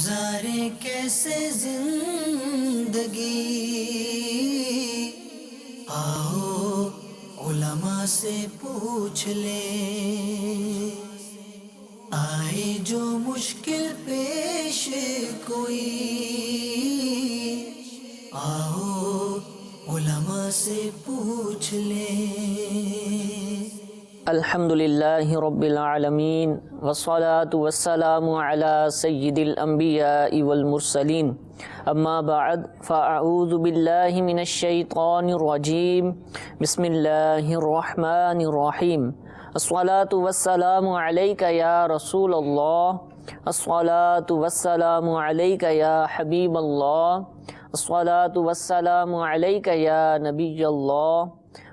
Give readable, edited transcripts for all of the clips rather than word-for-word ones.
گزارے کیسے زندگی، آؤ علماء سے پوچھ لیں، آئے جو مشکل پیش کوئی، آؤ علماء سے پوچھ لیں۔ الحمدللہ رب العالمین والصلاة والسلام علی سید الانبیاء والمرسلین، اما بعد فاعوذ باللہ من الشیطان الرجیم، بسم اللہ الرحمن الرحیم۔ الصلاة والسلام علیک یا رسول اللہ، الصلاة والسلام علیک یا حبیب اللہ، الصلاة والسلام علیک یا نبی اللہ،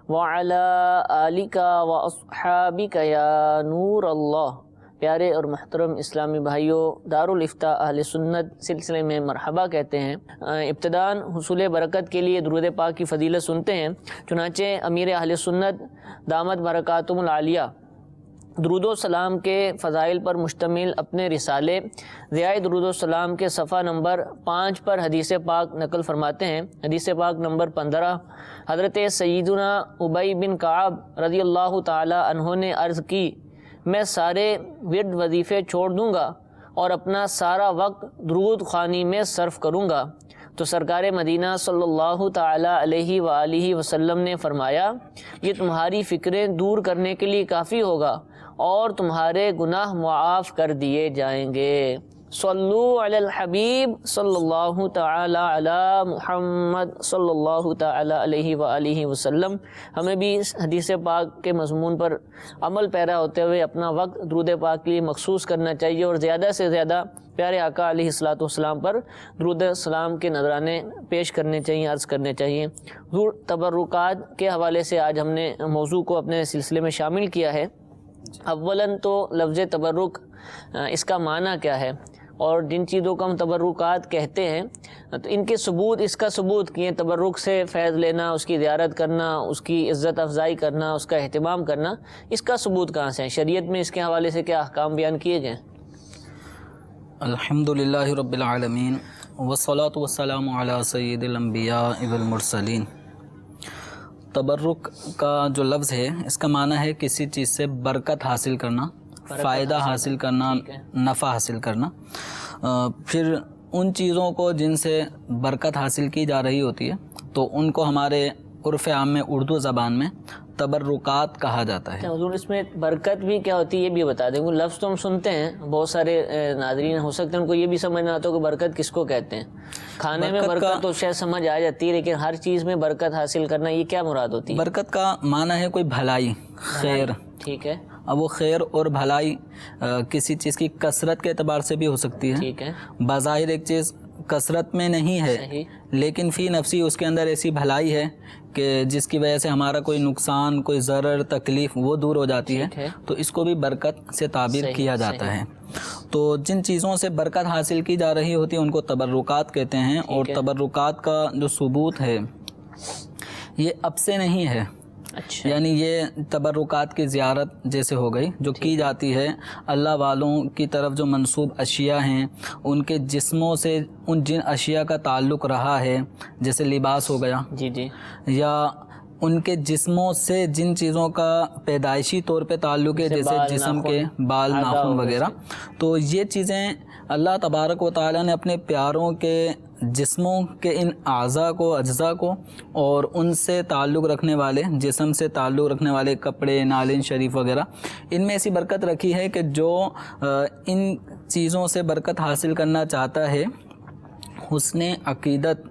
وَعَلَىٰ آلِكَ وَأَصْحَابِكَ یا نور اللہ۔ پیارے اور محترم اسلامی بھائیوں، دارالافتاء اہل سنت سلسلے میں مرحبا کہتے ہیں۔ ابتداً حصول برکت کے لیے درود پاک کی فضیلت سنتے ہیں۔ چنانچہ امیر اہل سنت دامت برکاتہم العالیہ درود و سلام کے فضائل پر مشتمل اپنے رسالے ضیاء درود و سلام کے صفحہ نمبر 5 پر حدیث پاک نقل فرماتے ہیں۔ حدیث پاک نمبر 15، حضرت سیدنا ابی بن کعب رضی اللہ تعالی عنہ نے عرض کی، میں سارے ورد وظیفے چھوڑ دوں گا اور اپنا سارا وقت درود خوانی میں صرف کروں گا۔ تو سرکار مدینہ صلی اللہ تعالی علیہ وآلہ وسلم نے فرمایا، یہ تمہاری فکریں دور کرنے کے لیے کافی ہوگا اور تمہارے گناہ معاف کر دیے جائیں گے۔ صلو علی الحبیب صلی اللہ تعالی علی محمد صلی اللہ تعالی علیہ وآلہ وسلم۔ ہمیں بھی اس حدیث پاک کے مضمون پر عمل پیرا ہوتے ہوئے اپنا وقت درود پاک کے لیے مخصوص کرنا چاہیے اور زیادہ سے زیادہ پیارے آقا علیہ الصلوۃ والسلام پر درود السلام کے نذرانے پیش کرنے چاہیے، عرض کرنے چاہیے۔ حضور تبرکات کے حوالے سے آج ہم نے موضوع کو اپنے سلسلے میں شامل کیا ہے۔ اولاً تو لفظ تبرک اس کا معنی کیا ہے، اور جن چیزوں کو ہم تبرکات کہتے ہیں تو ان کے ثبوت، اس کا ثبوت کیے، تبرک سے فیض لینا، اس کی زیارت کرنا، اس کی عزت افزائی کرنا، اس کا اہتمام کرنا، اس کا ثبوت کہاں سے ہے؟ شریعت میں اس کے حوالے سے کیا احکام بیان کیے گئے؟ الحمدللہ رب العالمین والصلاة والسلام علی سید الانبیاء والمرسلین۔ تبرک کا جو لفظ ہے اس کا معنی ہے کسی چیز سے برکت حاصل کرنا، فائدہ حاصل کرنا، نفع حاصل کرنا۔ پھر ان چیزوں کو جن سے برکت حاصل کی جا رہی ہوتی ہے تو ان کو ہمارے عرف عام میں اردو زبان میں تبرکات کہا جاتا ہے۔ حضور اس میں برکت بھی کیا ہوتی ہے یہ بھی بتا دیں۔ وہ لفظ تو ہم سنتے ہیں، بہت سارے ناظرین ہو سکتے ہیں ان کو یہ بھی سمجھ نہ آتا ہو کہ برکت کس کو کہتے ہیں۔ کھانے میں برکت تو شاید سمجھ آ جاتی ہے، لیکن ہر چیز میں برکت حاصل کرنا یہ کیا مراد ہوتی ہے؟ برکت کا معنی ہے کوئی بھلائی، خیر۔ ٹھیک ہے۔ اب وہ خیر اور بھلائی کسی چیز کی کثرت کے اعتبار سے بھی ہو سکتی ہے۔ ٹھیک ہے۔ بظاہر ایک چیز کثرت میں نہیں ہے صحیح، لیکن فی نفسی اس کے اندر ایسی بھلائی ہے کہ جس کی وجہ سے ہمارا کوئی نقصان، کوئی ضرر، تکلیف وہ دور ہو جاتی ہے، تو اس کو بھی برکت سے تعبیر کیا جاتا ہے۔ تو جن چیزوں سے برکت حاصل کی جا رہی ہوتی ہے ان کو تبرکات کہتے ہیں، اور تبرکات کا جو ثبوت ہے یہ اب سے نہیں ہے۔ اچھا، یعنی یہ تبرکات کی زیارت جیسے ہو گئی جو کی جاتی ہے اللہ والوں کی طرف، جو منسوب اشیاء ہیں ان کے جسموں سے ان جن اشیاء کا تعلق رہا ہے، جیسے لباس ہو گیا، جی جی، یا ان کے جسموں سے جن چیزوں کا پیدائشی طور پہ تعلق ہے، جیسے جسم کے بال، ناخن وغیرہ، تو یہ چیزیں اللہ تبارک و تعالیٰ نے اپنے پیاروں کے جسموں کے ان اعضاء کو، اجزاء کو، اور ان سے تعلق رکھنے والے، جسم سے تعلق رکھنے والے کپڑے، نالین شریف وغیرہ، ان میں ایسی برکت رکھی ہے کہ جو ان چیزوں سے برکت حاصل کرنا چاہتا ہے حسن عقیدت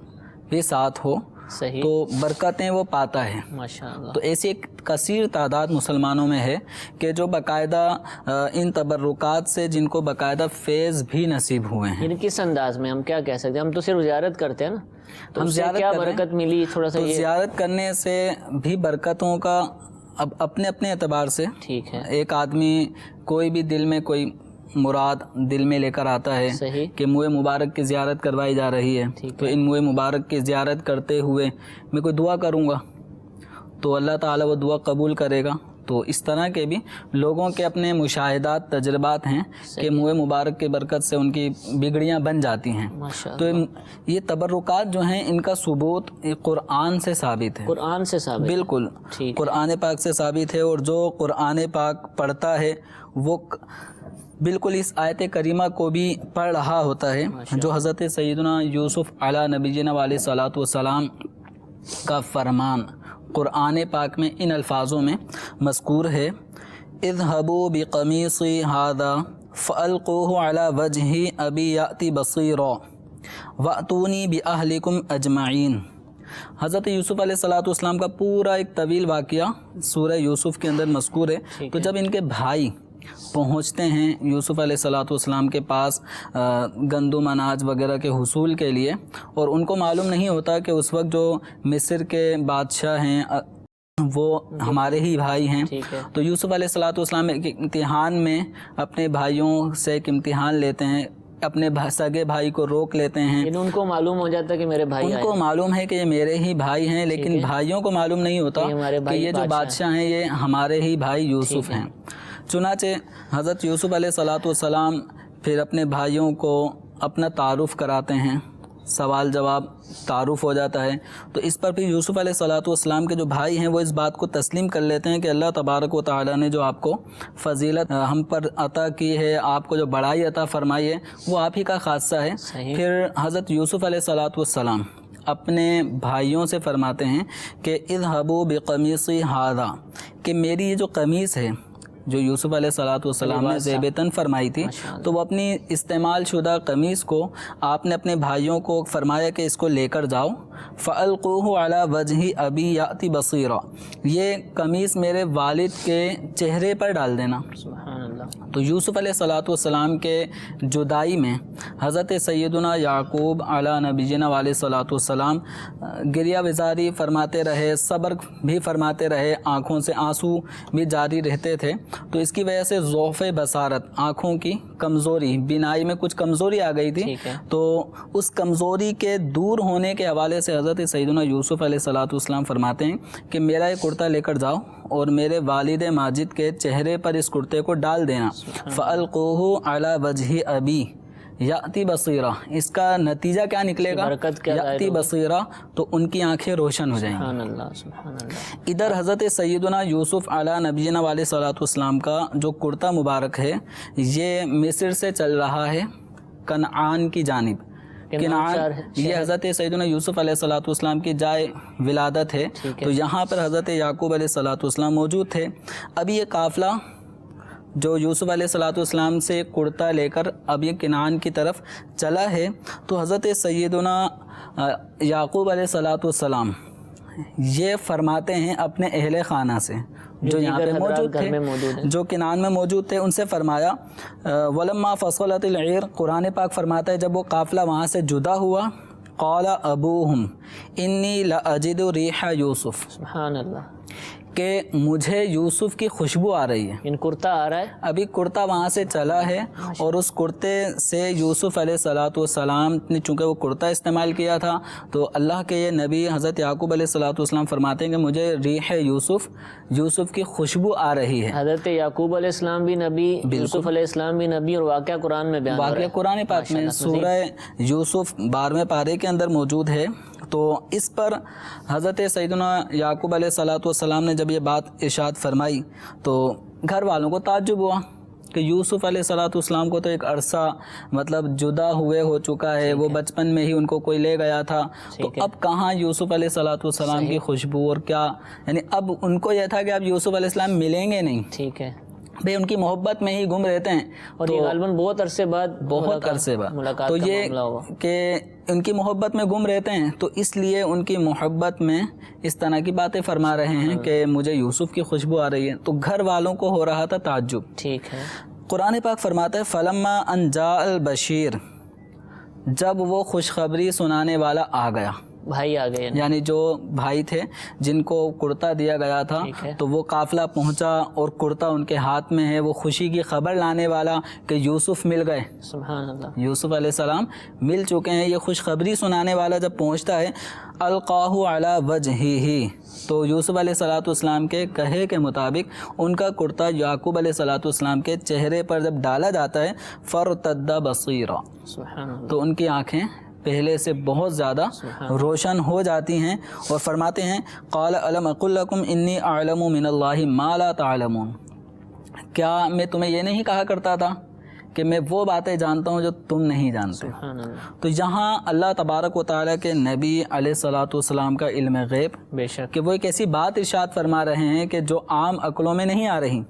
بھی ساتھ ہو صحیح، تو برکتیں وہ پاتا ہے۔ ماشاءاللہ۔ تو ایسی ایک کثیر تعداد مسلمانوں میں ہے کہ جو باقاعدہ ان تبرکات سے جن کو باقاعدہ فیض بھی نصیب ہوئے ہیں۔ یعنی کس انداز میں ہم کیا کہہ سکتے ہیں؟ ہم تو صرف زیارت کرتے ہیں نا، تو ہم اس سے زیارت کیا کر رہے ہیں، برکت ملی تھوڑا سا تو یہ؟ زیارت کرنے سے بھی برکتوں کا اب اپنے اپنے اعتبار سے، ٹھیک ہے، ایک آدمی کوئی بھی دل میں کوئی مراد دل میں لے کر آتا ہے صحیح، کہ منہ مبارک کی زیارت کروائی جا رہی ہے، تو ان منہ مبارک کی زیارت کرتے ہوئے میں کوئی دعا کروں گا تو اللہ تعالیٰ وہ دعا قبول کرے گا، تو اس طرح کے بھی لوگوں کے اپنے مشاہدات تجربات ہیں کہ منہ مبارک کی برکت سے ان کی بگڑیاں بن جاتی ہیں. تو یہ تبرکات جو ہیں ان کا ثبوت قرآن سے ثابت ہے. قرآن سے ثابت بالکل قرآن پاک سے ثابت ہے. اور جو قرآن پاک پڑھتا ہے وہ بالکل اس آیت کریمہ کو بھی پڑھ رہا ہوتا ہے جو حضرت سیدنا یوسف علی نبینا علیہ الصلوۃ والسلام کا فرمان قرآن پاک میں ان الفاظوں میں مذکور ہے. اذهبوا بقمیصی ھذا فالقوه علی وجہ ابی یأتی بصیرا واتونی باہلکم اجمعین. حضرت یوسف علیہ الصلوۃ والسلام کا پورا ایک طویل واقعہ سورہ یوسف کے اندر مذکور ہے. تو جب ان کے بھائی پہنچتے ہیں یوسف علیہ الصلوۃ والسلام کے پاس گندم اناج وغیرہ کے حصول کے لیے، اور ان کو معلوم نہیں ہوتا کہ اس وقت جو مصر کے بادشاہ ہیں وہ ہمارے ہی بھائی ہیں، تو یوسف علیہ الصلوۃ والسلام ایک امتحان میں اپنے بھائیوں سے ایک امتحان لیتے ہیں، اپنے سگے بھائی کو روک لیتے ہیں. ان کو معلوم ہو جاتا ہے کہ میرے بھائی، ان کو معلوم ہے کہ یہ میرے ہی بھائی ہیں، لیکن بھائیوں کو معلوم نہیں ہوتا کہ یہ جو بادشاہ ہیں یہ ہمارے ہی بھائی یوسف ہیں. چنانچہ حضرت یوسف علیہ الصلوۃ والسلام پھر اپنے بھائیوں کو اپنا تعارف کراتے ہیں، سوال جواب تعارف ہو جاتا ہے. تو اس پر پھر یوسف علیہ الصلوۃ والسلام کے جو بھائی ہیں وہ اس بات کو تسلیم کر لیتے ہیں کہ اللہ تبارک و تعالیٰ نے جو آپ کو فضیلت ہم پر عطا کی ہے، آپ کو جو بڑائی عطا فرمائی ہے، وہ آپ ہی کا خاصہ ہے. پھر حضرت یوسف علیہ الصلوۃ والسلام اپنے بھائیوں سے فرماتے ہیں کہ اذهبوا بقمیصی ھذا، کہ میری یہ جو قمیص ہے جو یوسف علیہ الصلوۃ والسلام نے ذیبتاً فرمائی تھی، تو وہ اپنی استعمال شدہ قمیص کو آپ نے اپنے بھائیوں کو فرمایا کہ اس کو لے کر جاؤ. فَأَلْقُوهُ عَلَى وَجْهِ أَبِي يَأْتِ بَصِيرًا، یہ قمیص میرے والد کے چہرے پر ڈال دینا. سبحان اللہ. تو یوسف علیہ الصلوۃ والسلام کے جدائی میں حضرت سیدنا یعقوب علی نبینا علیہ الصلوۃ والسلام گریہ وزاری فرماتے رہے، صبر بھی فرماتے رہے، آنکھوں سے آنسو بھی جاری رہتے تھے. تو اس کی وجہ سے ضعف بصارت، آنکھوں کی کمزوری، بینائی میں کچھ کمزوری آ گئی تھی. تو اس کمزوری کے دور ہونے کے حوالے سے حضرت سیدنا یوسف علیہ الصلوۃ والسلام فرماتے ہیں کہ میرا یہ کرتا لے کر جاؤ اور میرے والد ماجد کے چہرے پر اس کرتے کو ڈال دینا. فَأَلْقُوهُ عَلَى وَجْهِ أَبِي یأتی بصیرہ، اس کا نتیجہ کیا نکلے گا؟ یأتی بصیرہ، تو ان کی آنکھیں روشن ہو جائیں گی. سبحان اللہ سبحان اللہ. ادھر حضرت سیدنا یوسف علی نبینا علیہ الصلوۃ والسلام کا جو کرتا مبارک ہے یہ مصر سے چل رہا ہے کنعان کی جانب. کنعان یہ حضرت سیدنا یوسف علیہ الصلوۃ والسلام کی جائے ولادت ہے. تو یہاں پر حضرت یعقوب علیہ الصلوۃ والسلام موجود تھے. ابھی یہ قافلہ جو یوسف علیہ الصلوۃ والسلام سے کرتا لے کر اب یہ کنعان کی طرف چلا ہے. تو حضرت سیدنا یعقوب علیہ الصلوۃ والسلام یہ فرماتے ہیں اپنے اہل خانہ سے جو یہاں پہ موجود تھے، جو کنعان میں موجود تھے، ان سے فرمایا وَلَمَّا فَصَلَتِ الْعِيرُ، قرآن پاک فرماتا ہے جب وہ قافلہ وہاں سے جدا ہوا، قَالَ أَبُوهُمْ إِنِّي لَأَجِدُ رِيحَ يُوسُف، سبحان اللہ، کہ مجھے یوسف کی خوشبو آ رہی ہے. ان کرتا آ رہا ہے، ابھی کرتا وہاں سے چلا ہے اور اس کرتے سے یوسف علیہ الصلوۃ والسلام نے چونکہ وہ کرتا استعمال کیا تھا تو اللہ کے یہ نبی حضرت یعقوب علیہ الصلوۃ والسلام فرماتے ہیں کہ مجھے ریح یوسف کی خوشبو آ رہی ہے. حضرت یعقوب علیہ السلام بھی نبی، یوسف علیہ السلام بھی نبی، اور واقعہ قرآن میں بیان ہو رہا ہے. واقعہ قرآن پاک میں سورہ یوسف 12ویں پارے کے اندر موجود ہے. تو اس پر حضرت سیدنا یعقوب علیہ الصلوۃ والسلام نے جب یہ بات ارشاد فرمائی تو گھر والوں کو تعجب ہوا کہ یوسف علیہ الصلوۃ والسلام کو تو ایک عرصہ مطلب جدا ہوئے ہو چکا ہے، وہ بچپن میں ہی ان کو کوئی لے گیا تھا، تو اب کہاں یوسف علیہ الصلوۃ والسلام کی خوشبو، اور کیا یعنی اب ان کو یہ تھا کہ اب یوسف علیہ السلام ملیں گے نہیں. ٹھیک ہے بھئی ان کی محبت میں ہی گم رہتے ہیں، اور یہ غالباً بہت عرصے بعد تو یہ کہ ان کی محبت میں گم رہتے ہیں، تو اس لیے ان کی محبت میں اس طرح کی باتیں فرما رہے ہیں کہ مجھے یوسف کی خوشبو آ رہی ہے. تو گھر والوں کو ہو رہا تھا تعجب. ٹھیک ہے. قرآن پاک فرماتا ہے فلما ان جاء البشیر، جب وہ خوشخبری سنانے والا آ گیا. بھائی آ گئے یعنی جو بھائی تھے جن کو کرتا دیا گیا تھا، ٹھیک ہے۔ تو وہ قافلہ پہنچا اور کرتا ان کے ہاتھ میں ہے، وہ خوشی کی خبر لانے والا کہ یوسف مل گئے، سبحان اللہ، یوسف علیہ السلام مل چکے ہیں، یہ خوشخبری سنانے والا جب پہنچتا ہے، القاہ علی وجہہ، تو یوسف علیہ السلام کے کہے کے مطابق ان کا کرتا یعقوب علیہ السلام کے چہرے پر جب ڈالا جاتا ہے، فرتد بصیرا، سبحان اللہ، تو ان کی آنکھیں پہلے سے بہت زیادہ روشن ہو جاتی ہیں، اور فرماتے ہیں قال الم اقل لکم انی اعلم من اللہ ما لا تعلمون، کیا میں تمہیں یہ نہیں کہا کرتا تھا کہ میں وہ باتیں جانتا ہوں جو تم نہیں جانتے؟ سبحان اللہ، تو یہاں اللہ تبارک و تعالیٰ کے نبی علیہ السلام کا علم غیب بے شک، کہ وہ ایک ایسی بات ارشاد فرما رہے ہیں کہ جو عام عقلوں میں نہیں آ رہی،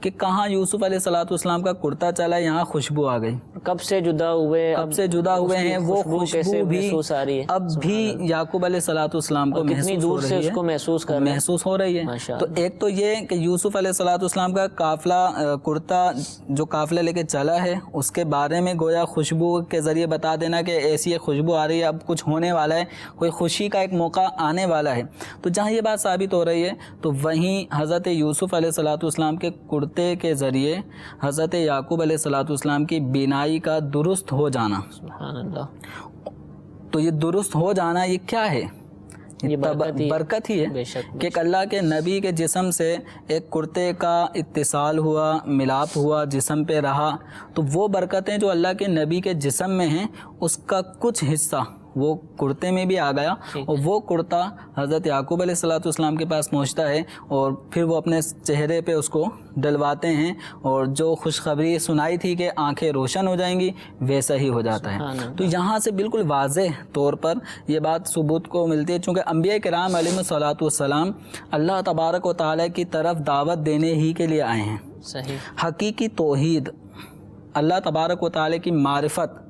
کہ کہاں یوسف علیہ السلام کا کرتا چلا، یہاں خوشبو آ گئی، کب سے جدا ہوئے، کب سے جدا ہوئے ہیں، وہ خوشبو بھی محسوس آ رہی ہے، اب بھی یعقوب علیہ السلام کو کتنی محسوس دور ہو سے رہی اس ہے، کو محسوس کر رہے ہیں، محسوس ہو رہی ہے۔ تو ایک تو یہ کہ یوسف علیہ السلام کا قافلہ کرتا جو قافلہ لے کے چلا ہے، اس کے بارے میں گویا خوشبو کے ذریعے بتا دینا کہ ایسی ایک خوشبو آ رہی ہے، اب کچھ ہونے والا ہے، کوئی خوشی کا ایک موقع آنے والا ہے۔ تو جہاں یہ بات ثابت ہو رہی ہے، تو وہیں حضرت یوسف علیہ السلام کے کرتے کے ذریعے حضرت یعقوب علیہ السلام کی بینائی کا درست ہو جانا، سبحان اللہ، تو یہ درست ہو جانا یہ کیا ہے؟ یہ برکت ہی ہے بے شک، کہ اللہ کے نبی کے جسم سے ایک کرتے کا اتصال ہوا، ملاپ ہوا، جسم پہ رہا، تو وہ برکتیں جو اللہ کے نبی کے جسم میں ہیں اس کا کچھ حصہ وہ کرتے میں بھی آ گیا، اور وہ کرتا حضرت یعقوب علیہ السلام کے پاس پہنچتا ہے، اور پھر وہ اپنے چہرے پہ اس کو ڈلواتے ہیں، اور جو خوشخبری سنائی تھی کہ آنکھیں روشن ہو جائیں گی ویسا ہی ہو جاتا ہے۔ تو یہاں سے بالکل واضح طور پر یہ بات ثبوت کو ملتی ہے، چونکہ انبیاء کرام علیہ السلام اللہ تبارک و تعالیٰ کی طرف دعوت دینے ہی کے لیے آئے ہیں۔ صحیح، حقیقی توحید، اللہ تبارک و تعالیٰ کی معرفت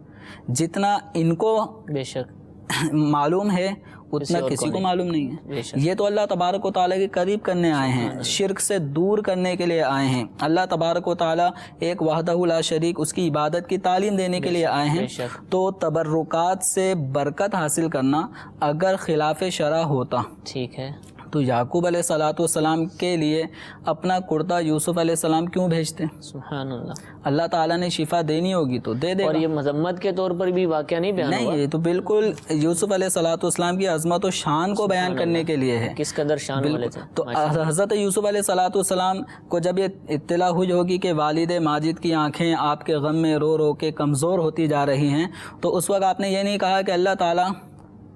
جتنا ان کو بے شک معلوم ہے اتنا کسی کو معلوم نہیں ہے۔ یہ تو اللہ تبارک و تعالیٰ کے قریب کرنے آئے ہیں، شرک سے دور کرنے کے لیے آئے ہیں، اللہ تبارک و تعالیٰ ایک وحدہ لا شریک، اس کی عبادت کی تعلیم دینے کے لیے آئے ہیں۔ تو تبرکات سے برکت حاصل کرنا اگر خلاف شرع ہوتا، ٹھیک ہے، تو یعقوب علیہ السلام کے لیے اپنا کرتا یوسف علیہ السلام کیوں بھیجتے؟ سبحان اللہ، اللہ تعالیٰ نے شفا دینی ہوگی تو دے دے گا۔ اور یہ مذمت کے طور پر بھی واقعہ نہیں بیان ہوا، نہیں، یہ تو بالکل یوسف علیہ السلام کی عظمت و شان کو بیان کرنے کے لیے ہے۔ کس قدر شان والے تھے۔ تو حضرت یوسف علیہ السلام کو جب یہ اطلاع ہوئی ہوگی کہ والد ماجد کی آنکھیں آپ کے غم میں رو رو کے کمزور ہوتی جا رہی ہیں، تو اس وقت آپ نے یہ نہیں کہا کہ اللہ تعالیٰ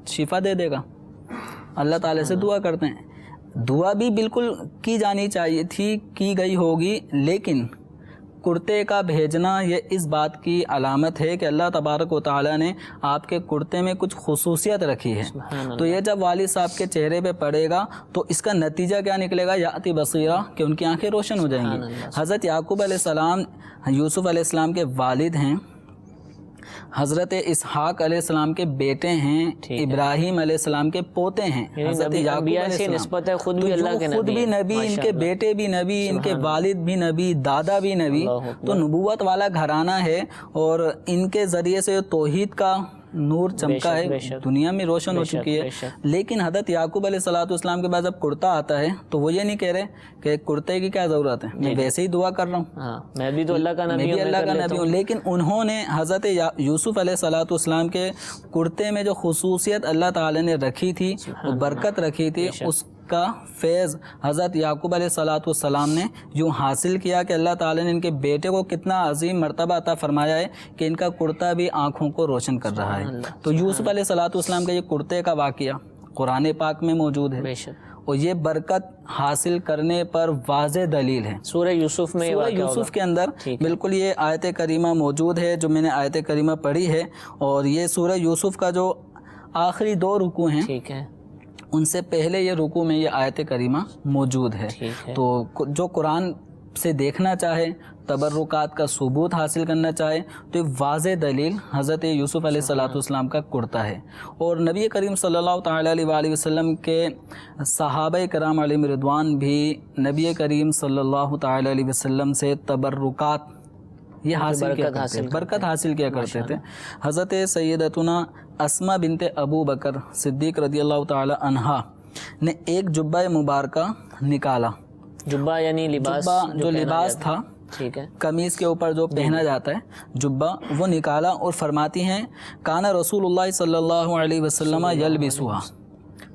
شفا دے دے گا، اللہ تعالیٰ سے دعا کرتے ہیں۔ دعا بھی بالکل کی جانی چاہیے تھی، کی گئی ہوگی، لیکن کرتے کا بھیجنا یہ اس بات کی علامت ہے کہ اللہ تبارک و تعالیٰ نے آپ کے کرتے میں کچھ خصوصیت رکھی ہے۔ تو یہ جب والد صاحب کے چہرے پہ پڑے گا تو اس کا نتیجہ کیا نکلے گا؟ یاتی بصیرہ، کہ ان کی آنکھیں روشن ہو جائیں گی۔ حضرت یعقوب علیہ السلام یوسف علیہ السلام کے والد ہیں، حضرت اسحاق علیہ السلام کے بیٹے ہیں، ابراہیم علیہ السلام کے پوتے ہیں، حضرت یعقوب علیہ السلام نسبت ہے، خود بھی اللہ کے خود بھی نبی، ان کے بیٹے بھی نبی، ان کے والد بھی نبی، دادا بھی نبی، تو نبوت والا گھرانہ ہے، اور ان کے ذریعے سے توحید کا نور چمکا ہے، دنیا میں روشن ہو چکی ہے۔ لیکن حضرت یعقوب علیہ السلام کے بعد جب کرتا آتا ہے تو وہ یہ نہیں کہہ رہے کہ کرتے کی کیا ضرورت ہے، میں ویسے ہی دعا کر رہا ہوں، میں بھی تو اللہ کا نبی ہوں، میں بھی اللہ کا نبی ہوں۔ لیکن انہوں نے حضرت یوسف علیہ السلام کے کرتے میں جو خصوصیت اللہ تعالی نے رکھی تھی، وہ برکت رکھی تھی، اس کا فیض حضرت یعقوب علیہ السلام نے یوں حاصل کیا کہ اللہ تعالی نے ان کے بیٹے کو کتنا عظیم مرتبہ عطا فرمایا ہے کہ ان کا کرتا بھی آنکھوں کو روشن کر رہا ہے۔ تو یوسف علیہ السلام کا یہ کرتے کا واقعہ قرآن پاک میں موجود ہے، اور یہ برکت حاصل کرنے پر واضح دلیل ہے۔ سورہ یوسف میں، سورہ یوسف کے اندر بالکل یہ آیت کریمہ موجود ہے جو میں نے آیت کریمہ پڑھی ہے، اور یہ سورہ یوسف کا جو آخری 2 رکوع ہیں، ٹھیک ہے، ان سے پہلے یہ رکوع میں یہ آیت کریمہ موجود ہے۔ تو جو قرآن سے دیکھنا چاہے، تبرکات کا ثبوت حاصل کرنا چاہے، تو یہ واضح دلیل حضرت یوسف علیہ السلام کا کرتا ہے۔ اور نبی کریم صلی اللہ تعالیٰ علیہ وآلہ وسلم کے صحابہ کرام علیہم رضوان بھی نبی کریم صلی اللہ تعالیٰ علیہ وسلم سے تبرکات یہ حاصل کیا کرتے تھے، برکت حاصل کیا کرتے تھے۔ حضرت سیدتنا اسما بنت ابو بکر صدیق رضی اللہ تعالی عنہا نے ایک جبہ مبارکہ نکالا، جبہ یعنی لباس، جبہ جو لباس تھا، ٹھیک ہے، قمیص کے اوپر جو پہنا جاتا ہے جبہ، وہ نکالا اور فرماتی ہیں کانا رسول اللہ صلی اللہ علیہ وسلم یلبسوہا،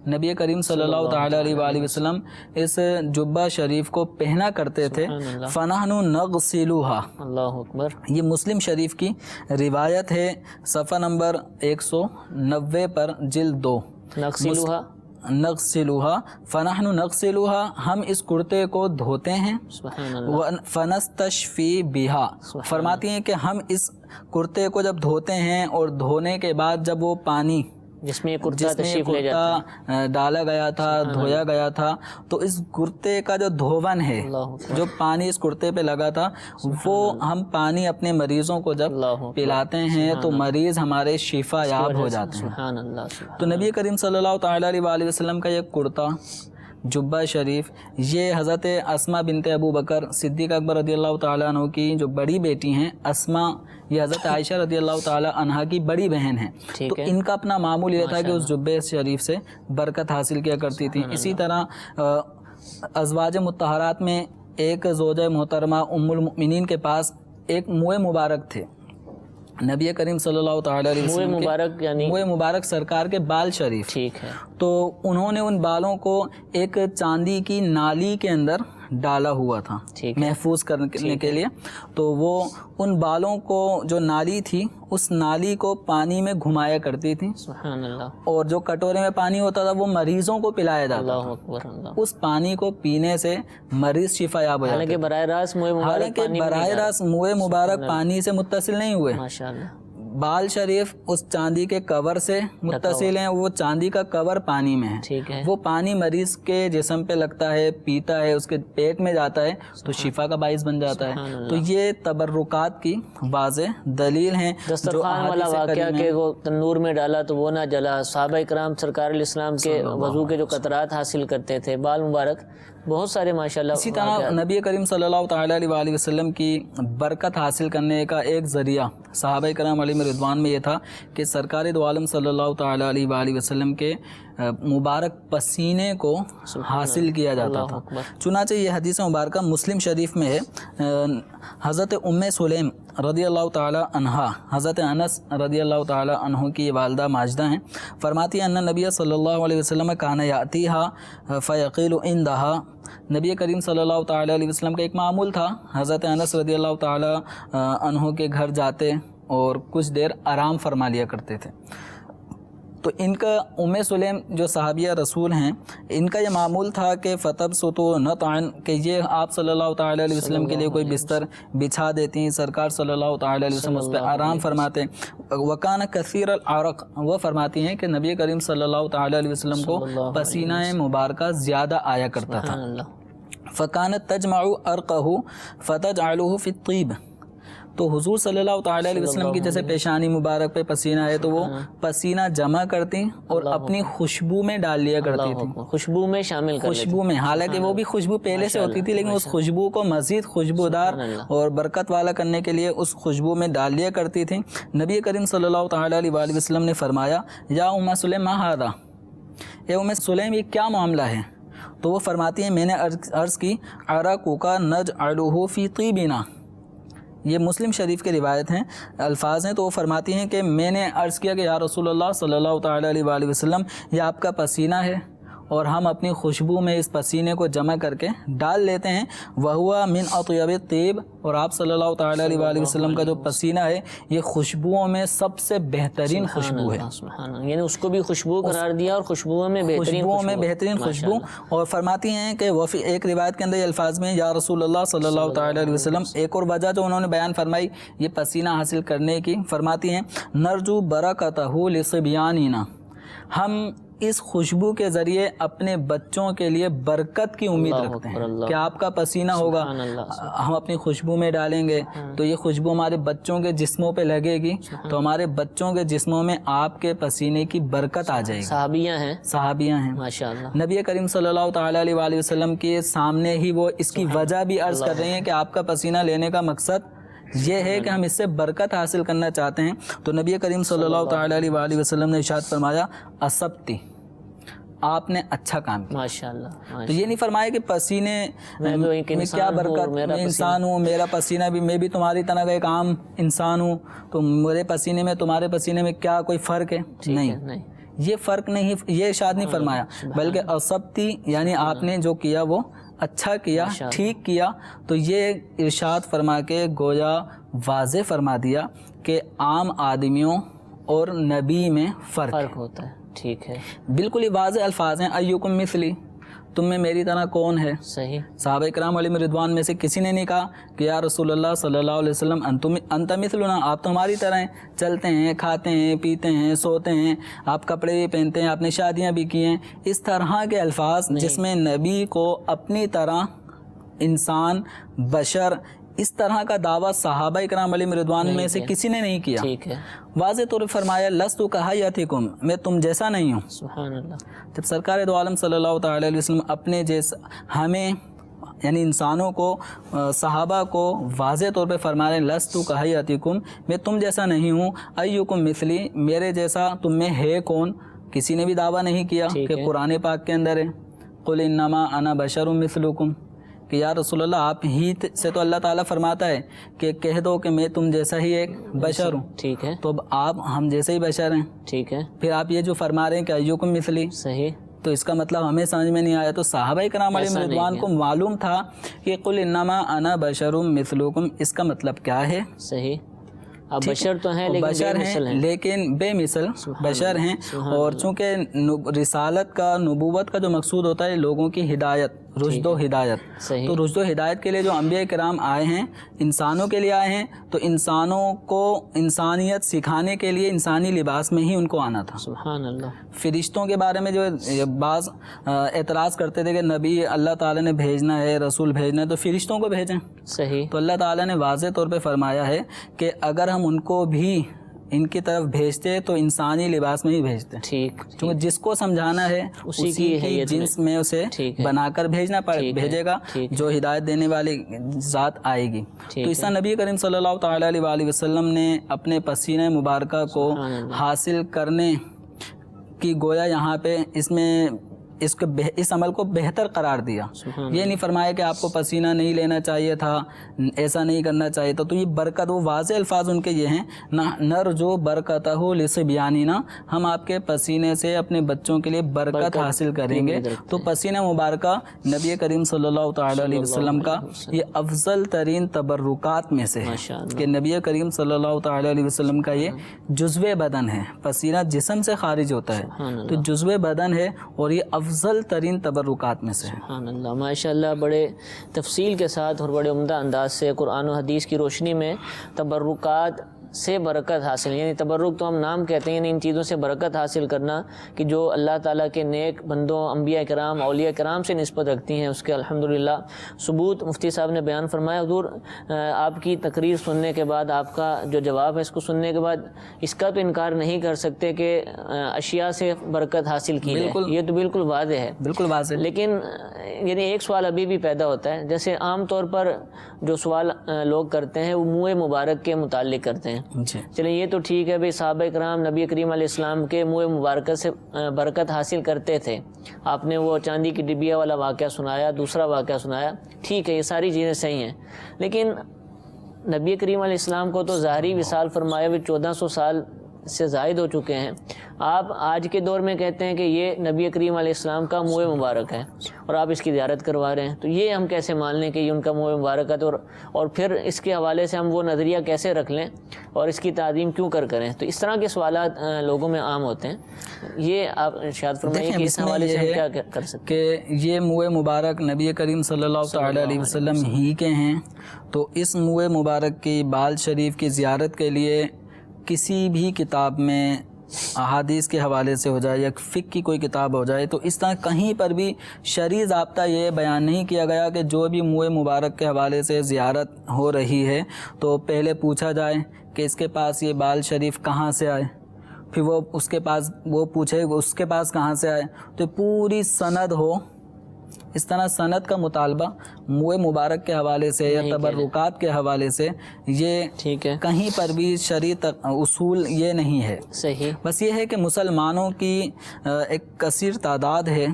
نبی کریم صلی اللہ تعالی علیہ وآلہ وسلم اس جبہ شریف کو پہنا کرتے تھے۔ فنحن نغسلوہا، اللہ اکبر، یہ مسلم شریف کی روایت ہے، صفحہ نمبر 190 پر جلد 2۔ نغسلوہا، نغسلوہا، فنحن نغسلوہا، ہم اس کرتے کو دھوتے ہیں، سبحان اللہ، فنستشفی بہا، فرماتی ہیں کہ ہم اس کرتے کو جب دھوتے ہیں اور دھونے کے بعد جب وہ پانی جس میں کرتا تشریف لے جاتا ہے، کرتا ڈالا گیا تھا، دھویا گیا تھا، تو اس کرتے کا جو دھون ہے، جو پانی اس کرتے پہ لگا تھا، وہ ہم پانی اپنے مریضوں کو جب پلاتے ہیں تو مریض ہمارے شفا یاب ہو جاتے ہیں۔ سبحان اللہ، تو نبی کریم صلی اللہ تعالیٰ علیہ وآلہ وسلم کا یہ کرتا جبہ شریف، یہ حضرت اسما بنت ابو بکر صدیق اکبر رضی اللہ تعالیٰ عنہ کی جو بڑی بیٹی ہیں اسما، یہ حضرت عائشہ رضی اللہ تعالیٰ عنہا کی بڑی بہن ہیں، تو ان کا اپنا معمول یہ تھا کہ اس جبہ شریف سے برکت حاصل کیا کرتی تھی۔ اسی طرح ازواج مطہرات میں ایک زوجہ محترمہ ام المؤمنین کے پاس ایک موئے مبارک تھے، نبی کریم صلی اللہ تعالیٰ علیہ وسلم موئے مبارک یعنی موئے مبارک سرکار کے بال شریف، ٹھیک ہے، تو انہوں نے ان بالوں کو ایک چاندی کی نالی کے اندر ڈالا ہوا تھا محفوظ کرنے کے لیے، تو وہ ان بالوں کو جو نالی تھی اس نالی کو پانی میں گھمایا کرتی تھی، سبحان اللہ، اور جو کٹورے میں پانی ہوتا تھا وہ مریضوں کو پلایا جاتا اللہ تھا، اکبر، اللہ، اس پانی کو پینے سے مریض شفا یاب ہو جاتے حالانکہ تھے۔ براہ راست موئے مبارک حالانکہ پانی میں براہ نہیں راست موئے مبارک پانی سے متصل نہیں ہوئے، ماشاء اللہ، بال شریف اس چاندی کے کور سے متصل ہیں، وہ چاندی کا کور پانی میں ہے، ٹھیک ہے، وہ پانی مریض کے جسم پہ لگتا ہے، پیتا ہے، اس کے پیٹ میں جاتا ہے تو شفا کا باعث بن جاتا ہے۔ تو یہ تبرکات کی واضح دلیل ہیں۔ دسترخوان والا واقعہ کہ وہ تنور میں ڈالا تو وہ نہ جلا، صحابہ کرام سرکار علیہ السلام کے وضو کے جو قطرات حاصل کرتے تھے، بال مبارک، بہت سارے ماشاءاللہ۔ اسی طرح نبی کریم صلی اللہ تعالیٰ علیہ وآلہ وسلم کی برکت حاصل کرنے کا ایک ذریعہ صحابہ کرام علیہ رضوان میں یہ تھا کہ سرکار دو عالم صلی اللہ تعالیٰ علیہ وآلہ وسلم کے مبارک پسینے کو حاصل کیا جاتا تھا۔ چنانچہ یہ حدیث مبارکہ مسلم شریف میں ہے، حضرت ام سلیم رضی اللہ تعالیٰ عنہا، حضرت انس رضی اللہ تعالیٰ عنہ کی والدہ ماجدہ ہیں، فرماتی ہیں ان نبی صلی اللہ علیہ وسلم کان یاتیہا فیقیل عندہا، نبی کریم صلی اللہ تعالیٰ علیہ وسلم کا ایک معمول تھا، حضرت انس رضی اللہ تعالیٰ عنہ کے گھر جاتے اور کچھ دیر آرام فرما لیا کرتے تھے۔ تو ان کا ام سلیم جو صحابیہ رسول ہیں، ان کا یہ معمول تھا کہ فتبسطو نطعن، کہ یہ آپ صلی اللہ تعالیٰ علیہ وسلم کے لیے کوئی بستر بچھا دیتی، سرکار صلی اللہ تعالیٰ علیہ وسلم اس پہ آرام فرماتے۔ وکان کثیر العرق، وہ فرماتی ہیں کہ نبی کریم صلی اللہ تعالیٰ علیہ وسلم کو پسینہ مبارکہ زیادہ آیا کرتا تھا۔ فکانت تجمع عرقہ فتجعلہ فی الطیب، تو حضور صلی اللہ تعالیٰ علیہ وسلم کی جیسے پیشانی مبارک پہ پسینہ ہے تو وہ پسینہ جمع کرتی اور اپنی خوشبو میں ڈال لیا کرتی تھی، خوشبو میں شامل کر خوشبو میں، حالانکہ وہ بھی خوشبو پہلے سے ہوتی تھی لیکن اس خوشبو کو مزید خوشبودار اور برکت والا کرنے کے لیے اس خوشبو میں ڈال لیا کرتی تھی۔ نبی کریم صلی اللہ تعالیٰ علیہ وآلہ وسلم نے فرمایا یا ام سلیم ما ھذا، اے ام سلیم یہ کیا معاملہ ہے؟ تو وہ فرماتی ہیں میں نے عرض کی عرقک نجعلہ فی طیبنا، یہ مسلم شریف کے روایت ہیں، الفاظ ہیں، تو وہ فرماتی ہیں کہ میں نے عرض کیا کہ یا رسول اللہ صلی اللہ تعالیٰ علیہ وآلہ وسلم یہ آپ کا پسینہ ہے اور ہم اپنی خوشبو میں اس پسینے کو جمع کر کے ڈال لیتے ہیں، وَهُوَ مِنْ أَطْيَبِ الطِّيب، اور آپ صلی اللہ تعالیٰ علیہ وآلہ وسلم کا جو پسینہ ہے یہ خوشبوؤں میں سب سے بہترین خوشبو ہے، یعنی اس کو بھی خوشبو قرار دیا اور خوشبوؤں میں بہترین خوشبو۔ اور فرماتی ہیں کہ وہ ایک روایت کے اندر یہ الفاظ میں یا رسول اللہ صلی اللہ تعالیٰ علیہ وسلم، ایک اور وجہ جو انہوں نے بیان فرمائی یہ پسینہ حاصل کرنے کی، فرماتی ہیں نرجو برکتہ لصبیاننا، ہم اس خوشبو کے ذریعے اپنے بچوں کے لیے برکت کی امید رکھتے ہیں کہ آپ کا پسینہ ہوگا، ہم اپنی خوشبو میں ڈالیں گے تو یہ خوشبو ہمارے بچوں کے جسموں پہ لگے گی تو ہمارے بچوں کے جسموں میں آپ کے پسینے کی برکت آ جائے گی۔ صحابیاں ہیں ماشاءاللہ، نبی کریم صلی اللہ تعالیٰ علیہ وآلہ وسلم کے سامنے ہی وہ اس کی وجہ بھی عرض کر رہی ہیں کہ آپ کا پسینہ لینے کا مقصد یہ ہے کہ ہم اس سے برکت حاصل کرنا چاہتے ہیں. تو نبی کریم صلی اللہ تعالیٰ علیہ وآلہ وسلم نے ارشاد فرمایا اسبتی، آپ نے اچھا کام کیا. ماشاءاللہ. تو یہ نہیں فرمایا کہ پسینے میں کیا برکت، میں انسان ہوں، میرا پسینہ بھی، میں بھی تمہاری طرح کا ایک عام انسان ہوں، تو میرے پسینے میں تمہارے پسینے میں کیا کوئی فرق ہے؟ نہیں، یہ فرق نہیں، یہ ارشاد نہیں فرمایا، بلکہ اسبتی یعنی آپ نے جو کیا وہ اچھا کیا، ٹھیک کیا. تو یہ ارشاد فرما کے گویا واضح فرما دیا کہ عام آدمیوں اور نبی میں فرق ہوتا ہے. ٹھیک ہے، بالکل ہی واضح الفاظ ہیں. ایکم مثلی، تم میں میری طرح کون ہے؟ صحیح. صحابہ کرام علیہم رضوان میں سے کسی نے نہیں کہا کہ یا رسول اللہ صلی اللہ علیہ وسلم انت مثلنا، آپ تو ہماری طرح ہیں، چلتے ہیں، کھاتے ہیں، پیتے ہیں، سوتے ہیں، آپ کپڑے بھی پہنتے ہیں، آپ نے شادیاں بھی کی ہیں. اس طرح کے الفاظ جس میں نبی کو اپنی طرح انسان، بشر، اس طرح کا دعویٰ صحابہ کرام علیہم رضوان میں سے کسی نے نہیں کیا. ٹھیک ہے. واضح طور پر فرمایا لستو کہیاتکم، میں تم جیسا نہیں ہوں. سبحان اللہ. جب سرکار دو عالم صلی اللہ تعالی علیہ وسلم اپنے جیسا ہمیں یعنی انسانوں کو، صحابہ کو واضح طور پہ فرما رہے ہیں لستو کہیاتکم، میں تم جیسا نہیں ہوں. ایکم مثلی، میرے جیسا تم میں ہے کون؟ کسی نے بھی دعویٰ نہیں کیا کہ قرآن پاک کے اندر ہے قل انما انا بشر مثلکم، کہ یا رسول اللہ آپ ہی سے تو اللہ تعالیٰ فرماتا ہے کہ کہہ دو کہ میں تم جیسا ہی ایک بشر ہوں. ٹھیک ہے. تو اب آپ ہم جیسے ہی بشر ہیں. ٹھیک ہے. پھر آپ یہ جو فرما رہے ہیں کہ ایکم مثلی، صحیح، تو اس کا مطلب ہمیں سمجھ میں نہیں آیا. تو صحابہ کرام علیہم رضوان کو معلوم تھا کہ قل انما انا بشر مثلکم، اس کا مطلب کیا ہے؟ صحیح. اب بشر تو ہیں لیکن بے مثل بشر ہیں. اور چونکہ رسالت کا، نبوت کا جو مقصود ہوتا ہے لوگوں کی ہدایت، رشد و ہدایت، تو رشد و ہدایت کے لیے جو انبیاء کرام آئے ہیں انسانوں کے لیے آئے ہیں، تو انسانوں کو انسانیت سکھانے کے لیے انسانی لباس میں ہی ان کو آنا تھا. سبحان اللہ. فرشتوں کے بارے میں جو بعض اعتراض کرتے تھے کہ نبی اللہ تعالیٰ نے بھیجنا ہے، رسول بھیجنا ہے تو فرشتوں کو بھیجیں. صحیح. تو اللہ تعالیٰ نے واضح طور پہ فرمایا ہے کہ اگر ہم ان کو بھی ان کی طرف بھیجتے تو انسانی لباس میں ہی بھیجتے. ٹھیک. کیونکہ جس کو سمجھانا ہے اسی کی جنس میں اسے بنا کر بھیجے گا، جو ہدایت دینے والی ذات آئے گی. تو اس طرح نبی کریم صلی اللہ تعالیٰ علیہ وآلہ وسلم نے اپنے پسینہ مبارکہ کو حاصل کرنے کی گویا یہاں پہ اس عمل کو بہتر قرار دیا. یہ نہیں فرمایا کہ آپ کو پسینہ نہیں لینا چاہیے تھا، ایسا نہیں کرنا چاہیے تھا. تو یہ برکت، وہ واضح الفاظ ان کے یہ ہیں نرجو برکتہ لصبیاننا، ہم آپ کے پسینے سے اپنے بچوں کے لیے برکت حاصل کریں گے. تو پسینہ مبارکہ نبی کریم صلی اللہ تعالی علیہ وسلم کا یہ افضل ترین تبرکات میں سے ہے کہ نبی کریم صلی اللہ تعالی علیہ وسلم کا یہ جزو بدن ہے. پسینہ جسم سے خارج ہوتا ہے تو جزو بدن ہے، اور یہ افضل ترین تبرکات میں سے ہے. سبحان اللہ. ماشاءاللہ، بڑے تفصیل کے ساتھ اور بڑے عمدہ انداز سے قرآن و حدیث کی روشنی میں تبرکات سے برکت حاصل، یعنی تبرک تو ہم نام کہتے ہیں، یعنی ان چیزوں سے برکت حاصل کرنا کہ جو اللہ تعالیٰ کے نیک بندوں، انبیاء کرام، اولیاء کرام سے نسبت رکھتی ہیں، اس کے الحمدللہ ثبوت مفتی صاحب نے بیان فرمایا. حضور آپ کی تقریر سننے کے بعد، آپ کا جو جواب ہے اس کو سننے کے بعد اس کا تو انکار نہیں کر سکتے کہ اشیاء سے برکت حاصل کی ہے. یہ تو بالکل واضح ہے، بالکل واضح. لیکن یعنی ایک سوال ابھی بھی پیدا ہوتا ہے، جیسے عام طور پر جو سوال لوگ کرتے ہیں وہ منہ مبارک کے متعلق کرتے ہیں. چلیں یہ تو ٹھیک ہے بھائی، صحابہ کرام نبی کریم علیہ السلام کے منہ مبارکہ سے برکت حاصل کرتے تھے. آپ نے وہ چاندی کی ڈبیا والا واقعہ سنایا، دوسرا واقعہ سنایا، ٹھیک ہے، یہ ساری چیزیں صحیح ہیں. لیکن نبی کریم علیہ السلام کو تو ظاہری وصال فرمایا ہوئے 1400 سال سے زائد ہو چکے ہیں. آپ آج کے دور میں کہتے ہیں کہ یہ نبی کریم علیہ السلام کا منہ مبارک ہے اور آپ اس کی زیارت کروا رہے ہیں. تو یہ ہم کیسے مان لیں کہ یہ ان کا منہ مبارک ہے؟ اور پھر اس کے حوالے سے ہم وہ نظریہ کیسے رکھ لیں اور اس کی تعظیم کیوں کریں؟ تو اس طرح کے سوالات لوگوں میں عام ہوتے ہیں. یہ آپ ارشاد فرمائیے کہ اس حوالے سے ہم کیا کر سکتے کہ یہ منہ مبارک نبی کریم صلی اللہ تعالی علیہ وسلم ہی کے ہیں. تو اس منہ مبارک کی بال شریف کی زیارت کے لیے کسی بھی کتاب میں احادیث کے حوالے سے ہو جائے یا فقہ کی کوئی کتاب ہو جائے، تو اس طرح کہیں پر بھی شرعی ضابطہ یہ بیان نہیں کیا گیا کہ جو بھی منہ مبارک کے حوالے سے زیارت ہو رہی ہے تو پہلے پوچھا جائے کہ اس کے پاس یہ بال شریف کہاں سے آئے، پھر وہ اس کے پاس وہ پوچھے اس کے پاس کہاں سے آئے، تو پوری سند ہو اس طرح سند کا مطالبہ منہ مبارک کے حوالے سے یا تبرکات کے حوالے سے یہ ٹھیک ہے، کہیں پر بھی شرعی اصول یہ نہیں ہے. صحیح. بس یہ ہے کہ مسلمانوں کی ایک کثیر تعداد ہے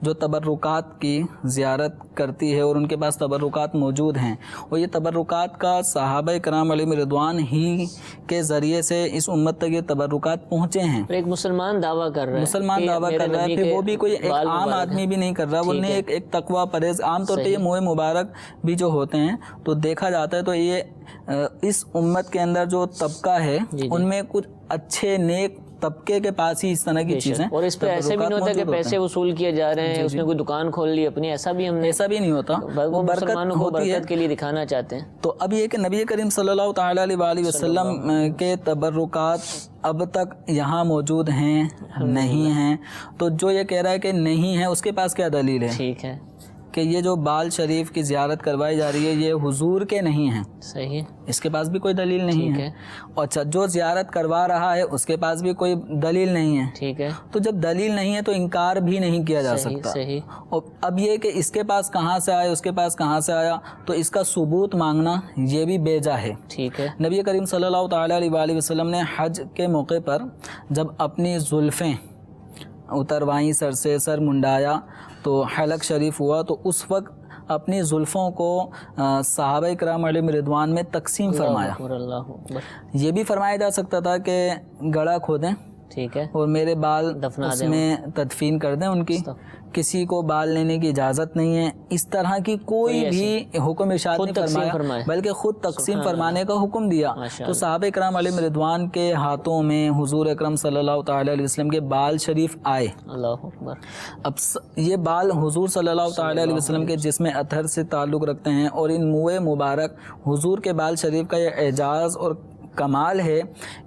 جو تبرکات کی زیارت کرتی ہے اور ان کے پاس تبرکات موجود ہیں، اور یہ تبرکات کا صحابہ کرام علیہم رضوان ہی کے ذریعے سے اس امت تک یہ تبرکات پہنچے ہیں. ایک مسلمان دعویٰ کر رہا ہے، مسلمان دعویٰ کر رہا ہے، پھر وہ بھی کوئی ایک عام آدمی بھی نہیں کر رہا، وہ نے ایک تقویٰ پرہیز. عام طور پہ یہ منہ مبارک بھی جو ہوتے ہیں تو دیکھا جاتا ہے تو یہ اس امت کے اندر جو طبقہ ہے ان میں کچھ اچھے نیک طبقے کے پاس ہی اس طرح کی چیزیں. اور اس پہ ایسے بھی نہیں ہوتا کہ پیسے وصول کیے جا رہے ہیں، اس نے کوئی دکان کھول لی اپنی، ایسا بھی نہیں ہوتا. وہ مسلمانوں کو برکت کے لیے دکھانا چاہتے ہیں. تو اب یہ کہ نبی کریم صلی اللہ تعالیٰ علیہ وآلہ وسلم کے تبرکات اب تک یہاں موجود ہیں نہیں ہیں، تو جو یہ کہہ رہا ہے کہ نہیں ہے اس کے پاس کیا دلیل ہے؟ ٹھیک ہے کہ یہ جو بال شریف کی زیارت کروائی جا رہی ہے یہ حضور کے نہیں ہیں. صحیح. اس کے پاس بھی کوئی دلیل نہیں ہے. اچھا، جو زیارت کروا رہا ہے اس کے پاس بھی کوئی دلیل نہیں ہے. ٹھیک ہے. تو جب دلیل نہیں ہے تو انکار بھی نہیں کیا جا سکتا. صحیح. اور اب یہ کہ اس کے پاس کہاں سے آیا، اس کے پاس کہاں سے آیا، تو اس کا ثبوت مانگنا یہ بھی بیجا ہے. ٹھیک ہے. نبی کریم صلی اللہ تعالیٰ علیہ وآلہ وسلم نے حج کے موقع پر جب اپنی زلفیں اتروائیں، سر سے سر منڈایا تو حلق شریف ہوا، تو اس وقت اپنی زلفوں کو صحابہ کرام علیہم رضوان میں تقسیم فرمایا. اللہ اکبر. یہ بھی فرمایا جا سکتا تھا کہ گڑھا کھودیں ٹھیک ہے اور میرے بال اس میں تدفین کر دیں ان کی، کسی کو بال لینے کی اجازت نہیں ہے. اس طرح کی کوئی بھی حکم ارشاد نہیں فرمایا، بلکہ خود تقسیم فرمانے کا حکم دیا. تو صحابہ کرام علیہم رضوان کے ہاتھوں میں حضور اکرم صلی اللہ تعالیٰ علیہ وسلم کے بال شریف آئے. اللہ اکبر. اب یہ بال حضور صلی اللہ تعالیٰ علیہ وسلم کے جسم اطہر سے تعلق رکھتے ہیں، اور ان منہ مبارک حضور کے بال شریف کا یہ اعجاز اور کمال ہے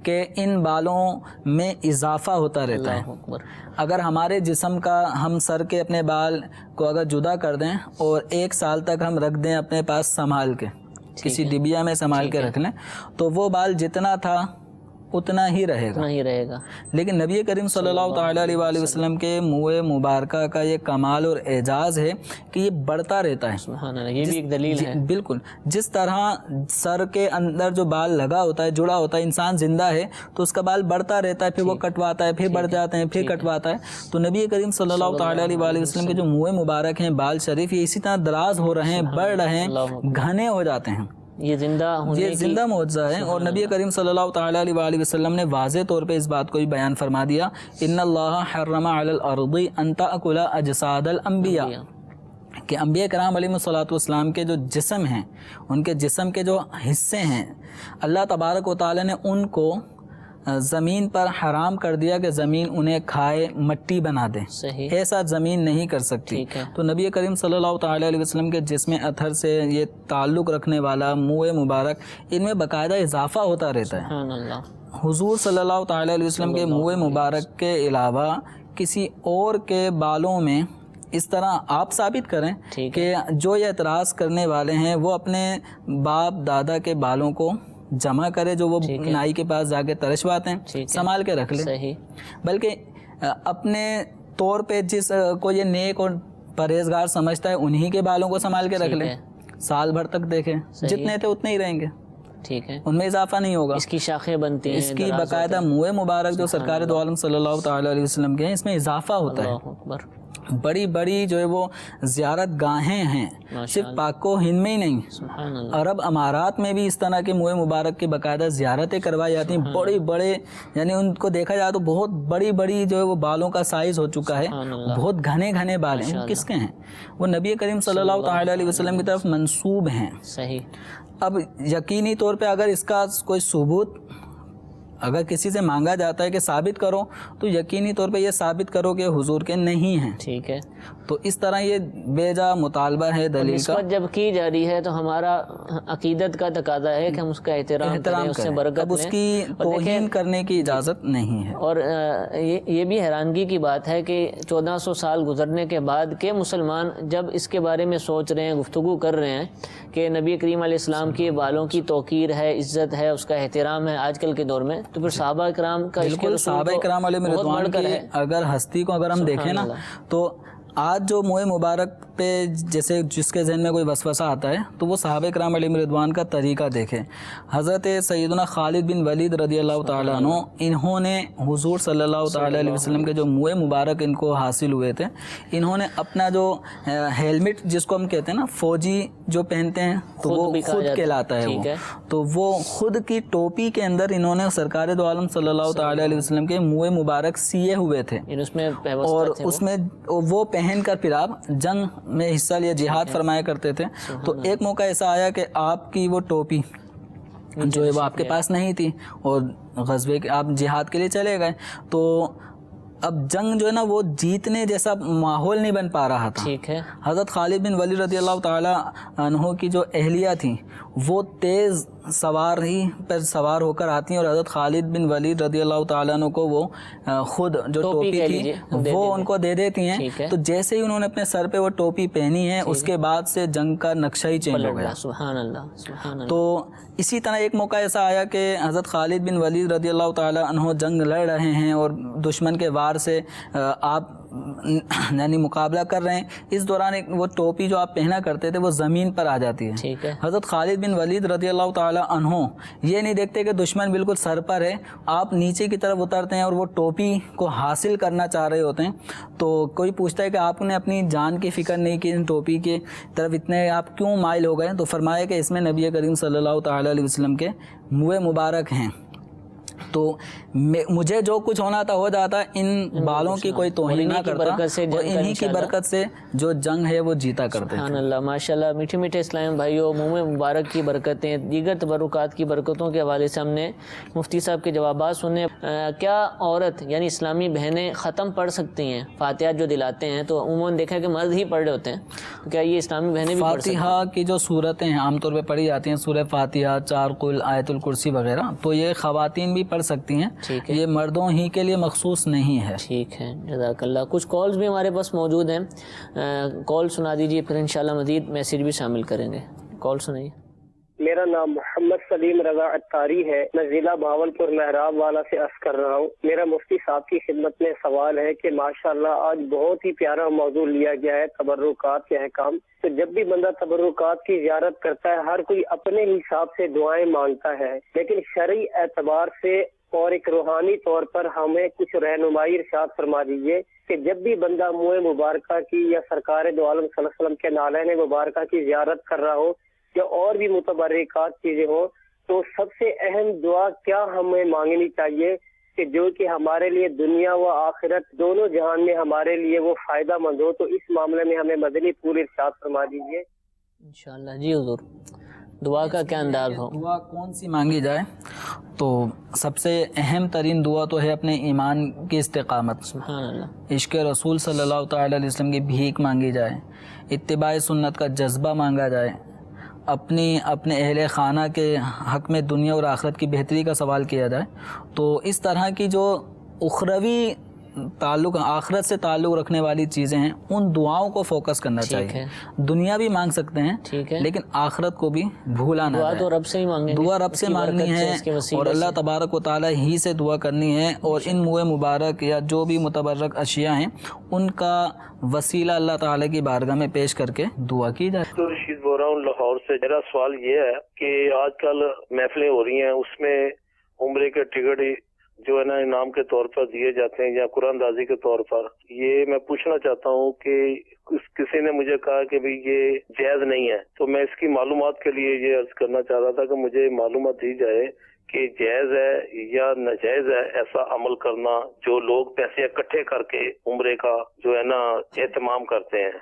کہ ان بالوں میں اضافہ ہوتا رہتا ہے. اگر ہمارے جسم کا ہم سر کے اپنے بال کو اگر جدا کر دیں اور 1 سال تک ہم رکھ دیں اپنے پاس سنبھال کے، کسی ڈبیا میں سنبھال کے رکھ لیں، تو وہ بال جتنا تھا اتنا ہی رہے گا. لیکن نبی کریم صلی اللہ تعالیٰ علیہ وآلہ وسلم کے منہ مبارکہ کا یہ کمال اور اعجاز ہے کہ یہ بڑھتا رہتا ہے. سبحان اللہ. یہ بھی ایک دلیل ہے. بالکل. جس طرح سر کے اندر جو بال لگا ہوتا ہے، جڑا ہوتا ہے، انسان زندہ ہے تو اس کا بال بڑھتا رہتا ہے، پھر وہ کٹواتا ہے، پھر بڑھ جاتے ہیں، پھر کٹواتا ہے. تو نبی کریم صلی اللہ تعالیٰ علیہ وآلہ وسلم کے جو منہ مبارک ہیں، بال شریف، یہ اسی طرح دراز ہو رہے ہیں، بڑھ رہے ہیں، گھنے ہو جاتے ہیں. یہ زندہ معجزہ ہے. اور نبی کریم صلی اللہ تعالیٰ علیہ وآلہ وسلم نے واضح طور پہ اس بات کو بھی بیان فرما دیا، ان اللہ حرم علی الارض ان تأکل اجساد الانبیاء، کہ انبیاء کرام علیہ الصلوۃ والسلام کے جو جسم ہیں، ان کے جسم کے جو حصے ہیں، اللہ تبارک و تعالیٰ نے ان کو زمین پر حرام کر دیا کہ زمین انہیں کھائے، مٹی بنا دے. ایسا زمین نہیں کر سکتی. تو نبی کریم صلی اللہ تعالیٰ علیہ وسلم کے جسم اطہر سے یہ تعلق رکھنے والا منہ مبارک، ان میں باقاعدہ اضافہ ہوتا رہتا ہے. حضور صلی اللہ تعالیٰ علیہ وسلم کے منہ مبارک کے علاوہ کسی اور کے بالوں میں اس طرح آپ ثابت کریں کہ جو یہ اعتراض کرنے والے ہیں وہ اپنے باپ دادا کے بالوں کو جمع کرے، جو وہ نائی کے پاس جا کے ترشواتے ہیں، سنبھال کے رکھ لیں. بلکہ اپنے طور پہ جس کو یہ نیک اور پرہیزگار سمجھتا ہے انہی کے بالوں کو سنبھال کے رکھ لیں، سال بھر تک دیکھیں، جتنے تھے اتنے ہی رہیں گے. ٹھیک ہے. ان میں اضافہ نہیں ہوگا. اس کی شاخیں بنتی ہیں، اس کی باقاعدہ منہ مبارک جو سرکار دو عالم صلی اللہ تعالیٰ علیہ وسلم کے ہیں، اس میں اضافہ ہوتا ہے. بڑی بڑی جو ہے وہ زیارت گاہیں ہیں، صرف پاک و ہند میں ہی نہیں، عرب امارات میں بھی اس طرح کے منہ مبارک کی باقاعدہ زیارتیں کروائی جاتی ہیں. بڑے بڑے، یعنی ان کو دیکھا جائے تو بہت بڑی بڑی جو ہے وہ بالوں کا سائز ہو چکا ہے، بہت گھنے گھنے بال ہیں. وہ کس کے ہیں؟ وہ نبی کریم صلی اللہ تعالیٰ علیہ وسلم کی طرف منسوب ہیں. صحیح. اب یقینی طور پہ اگر اس کا کوئی ثبوت اگر کسی سے مانگا جاتا ہے کہ ثابت کرو، تو یقینی طور پہ یہ ثابت کرو کہ حضور کے نہیں ہیں. ٹھیک ہے. تو اس طرح یہ بیجا مطالبہ ہے دلیل کا. نسبت جب کی جا رہی ہے تو ہمارا عقیدت کا تقاضا ہے کہ ہم اس کا احترام کریں، اس سے برکت لیں. اب اس کی توہین کرنے کی اجازت نہیں ہے. اور یہ بھی حیرانگی کی بات ہے کہ 1400 سال گزرنے کے بعد کے مسلمان جب اس کے بارے میں سوچ رہے ہیں، گفتگو کر رہے ہیں کہ نبی کریم علیہ السلام کی بالوں کی توقیر ہے، عزت ہے، اس کا احترام ہے آج کل کے دور میں، تو پھر صحابہ کرام کا بالکل صحابہ کرام علیہ رضوان کی اگر ہستی کو اگر ہم دیکھیں نا، تو آج جو موئے مبارک پہ جیسے جس کے ذہن میں کوئی وسوسہ آتا ہے تو وہ صحابہ کرام علیہم رضوان کا طریقہ دیکھے. حضرت سیدنا خالد بن ولید رضی اللہ تعالیٰ عنہ انہوں نے حضور صلی اللہ تعالیٰ علیہ وسلم کے جو موئے مبارک ان کو حاصل ہوئے تھے، انہوں نے اپنا جو ہیلمٹ جس کو ہم کہتے ہیں نا فوجی جو پہنتے ہیں تو وہ خود کہلاتا ہے وہ، تو وہ خود کی ٹوپی کے اندر انہوں نے سرکار دو عالم صلی اللہ تعالیٰ علیہ وسلم کے موئے مبارک سیے ہوئے تھے، اور اس میں وہ پہن کر پھر آپ جنگ میں حصہ لیا، جہاد فرمایا کرتے تھے. تو ایک موقع ایسا آیا کہ آپ کی وہ ٹوپی جو ہے وہ آپ کے پاس نہیں تھی اور غزوے کے آپ جہاد کے لیے چلے گئے، تو اب جنگ جو ہے نا وہ جیتنے جیسا ماحول نہیں بن پا رہا تھا. حضرت خالد بن ولید رضی اللہ تعالیٰ عنہ کی جو اہلیہ تھیں وہ تیز سواری پر سوار ہو کر آتی ہیں، اور حضرت خالد بن ولید رضی اللہ تعالیٰ عنہ کو وہ خود جو ٹوپی تھی وہ ان کو دے دیتی ہیں. تو جیسے ہی انہوں نے اپنے سر پہ وہ ٹوپی پہنی ہے اس کے بعد سے جنگ کا نقشہ ہی چینج ہو گیا. سبحان اللہ. تو اسی طرح ایک موقع ایسا آیا کہ حضرت خالد بن ولید رضی اللہ تعالیٰ عنہ جنگ لڑ رہے ہیں اور دشمن کے وار سے آپ یعنی مقابلہ کر رہے ہیں، اس دوران وہ ٹوپی جو آپ پہنا کرتے تھے وہ زمین پر آ جاتی ہے. حضرت خالد بن ولید رضی اللہ تعالیٰ عنہ یہ نہیں دیکھتے کہ دشمن بالکل سر پر ہے، آپ نیچے کی طرف اترتے ہیں اور وہ ٹوپی کو حاصل کرنا چاہ رہے ہوتے ہیں. تو کوئی پوچھتا ہے کہ آپ نے اپنی جان کی فکر نہیں کی، ان ٹوپی کی طرف اتنے آپ کیوں مائل ہو گئے؟ تو فرمایا کہ اس میں نبی کریم صلی اللہ تعالیٰ علیہ وسلم کے موئے مبارک ہیں، تو مجھے جو کچھ ہونا تھا ہو جاتا، ان بالوں کی کوئی توہین نہ کرتا، اور انہی کی برکت سے جو جنگ ہے وہ جیتا کرتے. سبحان اللہ، ماشاءاللہ. میٹھے میٹھے اسلام بھائیوں، موئے مبارک کی برکتیں، دیگر تبرکات کی برکتوں کے حوالے سے ہم نے مفتی صاحب کے جوابات سنے. کیا عورت یعنی اسلامی بہنیں ختم پڑھ سکتی ہیں؟ فاتحہ جو دلاتے ہیں تو عموماً دیکھا ہے کہ مرد ہی پڑھ رہے ہوتے ہیں، تو کیا یہ اسلامی بہنیں بھی پڑھ سکتی ہیں؟ فاتحہ کی جو صورتیں عام طور پہ پڑھی جاتی ہیں، سورہ فاتحہ، 4 قل، آیت الکرسی وغیرہ، تو یہ خواتین بھی پڑھ سکتی ہیں، یہ مردوں ہی کے لیے مخصوص نہیں ہے. ٹھیک ہے، جزاک اللہ. کچھ کالز بھی ہمارے پاس موجود ہیں، کال سنا دیجیے، پھر انشاءاللہ مزید میسیج بھی شامل کریں گے. کال سنائیے. میرا نام محمد سلیم رضا عطاری ہے، میں ضلع بہاولپور محراب والا سے عرض کر رہا ہوں. میرا مفتی صاحب کی خدمت میں سوال ہے کہ ماشاءاللہ آج بہت ہی پیارا موضوع لیا گیا ہے، تبرکات کے احکام. تو جب بھی بندہ تبرکات کی زیارت کرتا ہے ہر کوئی اپنے حساب سے دعائیں مانگتا ہے، لیکن شرعی اعتبار سے اور ایک روحانی طور پر ہمیں کچھ رہنمائی ارشاد فرما دیجیے کہ جب بھی بندہ موئے مبارکہ کی یا سرکار دو عالم صلی اللہ علیہ وسلم کے نالین مبارکہ کی زیارت کر رہا ہو یا اور بھی متبرکات چیزیں ہوں، تو سب سے اہم دعا کیا ہمیں مانگنی چاہیے کہ جو کہ ہمارے لیے دنیا و آخرت دونوں جہان میں ہمارے لیے وہ فائدہ مند ہو؟ تو اس معاملے میں ہمیں مدنی پور ارشاد فرما دیجیے انشاءاللہ. جی حضور، دعا کا کیا انداز ہو؟ دعا کون سی مانگی جائے؟ تو سب سے اہم ترین دعا تو ہے اپنے ایمان کی استقامت. سبحان اللہ. عشق رسول صلی اللہ تعالیٰ علیہ وسلم کی بھیک مانگی جائے، اتباع سنت کا جذبہ مانگا جائے، اپنے اہل خانہ کے حق میں دنیا اور آخرت کی بہتری کا سوال کیا جائے. تو اس طرح کی جو اخروی تعلق آخرت سے تعلق رکھنے والی چیزیں ہیں ان دعاؤں کو فوکس کرنا چاہیے. دنیا بھی مانگ سکتے ہیں لیکن آخرت کو بھی بھولا نہ جائے. دعا رب سے ہی مانگیں، دعا رب سے مانگنی ہے اور اللہ تبارک و تعالی ہی سے دعا کرنی ہے، اور ان موئے مبارک یا جو بھی متبرک اشیاء ہیں ان کا وسیلہ اللہ تعالی کی بارگاہ میں پیش کر کے دعا کی جائے. تو رشید بول رہا ہوں لاہور سے. میرا سوال یہ ہے کہ آج کل محفلیں ہو رہی ہیں، اس میں عمرے کے ٹکٹ جو ہے نا انعام کے طور پر دیے جاتے ہیں یا قرآن اندازی کے طور پر. یہ میں پوچھنا چاہتا ہوں کہ کسی نے مجھے کہا کہ بھی یہ جائز نہیں ہے، تو میں اس کی معلومات کے لیے یہ عرض کرنا چاہ رہا تھا کہ مجھے معلومات دی جائے کہ جائز ہے یا ناجائز ہے ایسا عمل کرنا جو لوگ پیسے اکٹھے کر کے عمرے کا جو ہے نا اہتمام کرتے ہیں.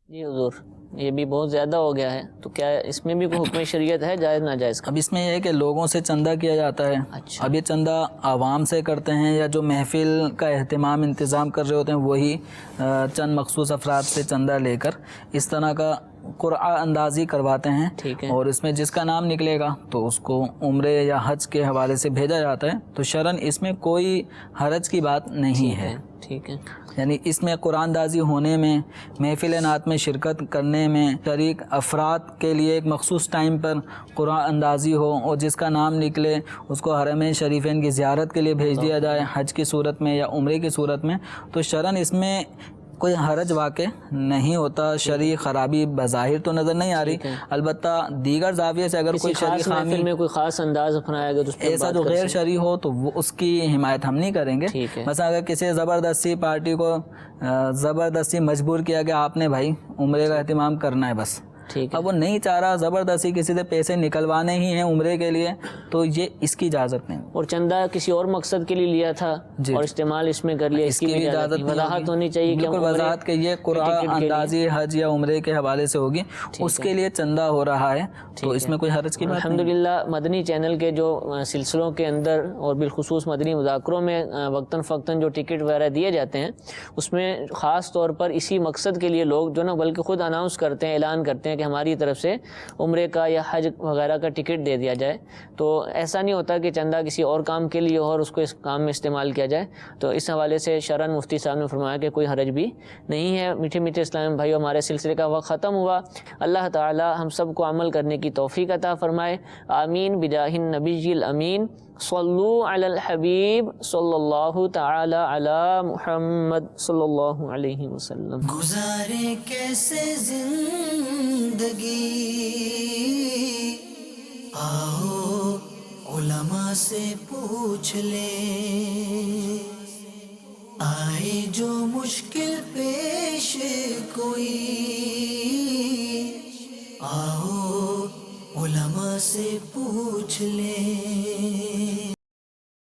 جی حضور، یہ بھی بہت زیادہ ہو گیا ہے، تو کیا اس میں بھی کوئی حکم شریعت ہے جائز ناجائز کا؟ اب اس میں یہ ہے کہ لوگوں سے چندہ کیا جاتا ہے. اب یہ چندہ عوام سے کرتے ہیں یا جو محفل کا اہتمام انتظام کر رہے ہوتے ہیں وہی چند مخصوص افراد سے چندہ لے کر اس طرح کا قرعہ اندازی کرواتے ہیں، اور اس میں جس کا نام نکلے گا تو اس کو عمرے یا حج کے حوالے سے بھیجا جاتا ہے. تو شرعاً اس میں کوئی حرج کی بات نہیں ہے. ٹھیک ہے، یعنی اس میں قرآن اندازی ہونے میں، محفل نعت میں شرکت کرنے میں، شریک افراد کے لیے ایک مخصوص ٹائم پر قرآن اندازی ہو اور جس کا نام نکلے اس کو حرمین شریفین کی زیارت کے لیے بھیج دیا جائے حج کی صورت میں یا عمرے کی صورت میں، تو شرعاً اس میں کوئی حرج واقع نہیں ہوتا، شرعی خرابی بظاہر تو نظر نہیں آ رہی، البتہ دیگر زاویے سے اگر کوئی شرعی خامی میں کوئی خاص انداز اپنایا گیا تو اس پہ ایسا جو غیر شرعی ہو تو وہ اس کی حمایت ہم نہیں کریں گے. مثلا اگر کسی زبردستی پارٹی کو زبردستی مجبور کیا کہ آپ نے بھائی عمرے کا اہتمام کرنا ہے بس، اب وہ نہیں چاہ رہا، زبردستی کسی سے پیسے نکلوانے ہی ہیں عمرے کے لیے، تو یہ اس کی اجازت نہیں. اور چندہ کسی اور مقصد کے لیے لیا تھا اور استعمال اس میں کر لیا، اس کی بھی اجازت نہیں. وضاحت ہونی چاہیے کہ بالکل وضاحت کہ یہ قرعہ اندازی حج یا عمرے کے حوالے سے ہوگی، اس کے لیے چندہ ہو رہا ہے، تو اس میں کوئی حرج کی بات نہیں. الحمدللہ مدنی چینل کے جو سلسلوں کے اندر اور بالخصوص مدنی مذاکروں میں وقتاً فوقتاً جو ٹکٹ وغیرہ دیے جاتے ہیں، اس میں خاص طور پر اسی مقصد کے لیے لوگ جو نا بلکہ خود اناؤنس کرتے ہیں، اعلان کرتے ہیں کہ ہماری طرف سے عمرے کا یا حج وغیرہ کا ٹکٹ دے دیا جائے. تو ایسا نہیں ہوتا کہ چندہ کسی اور کام کے لیے اور اس کو اس کام میں استعمال کیا جائے. تو اس حوالے سے شرعاً مفتی صاحب نے فرمایا کہ کوئی حرج بھی نہیں ہے. میٹھے میٹھے اسلام بھائیو، ہمارے سلسلے کا وقت ختم ہوا. اللہ تعالی ہم سب کو عمل کرنے کی توفیق عطا فرمائے. آمین بجاہ النبی الامین. صلو علی الحبیب صلی اللہ تعالی علی محمد صلی اللہ علیہ وسلم. گزارے کیسے زندگی، آؤ علماء سے پوچھ لیں. آئے جو مشکل پیش کوئی، آؤ علماء سے پوچھ لیں.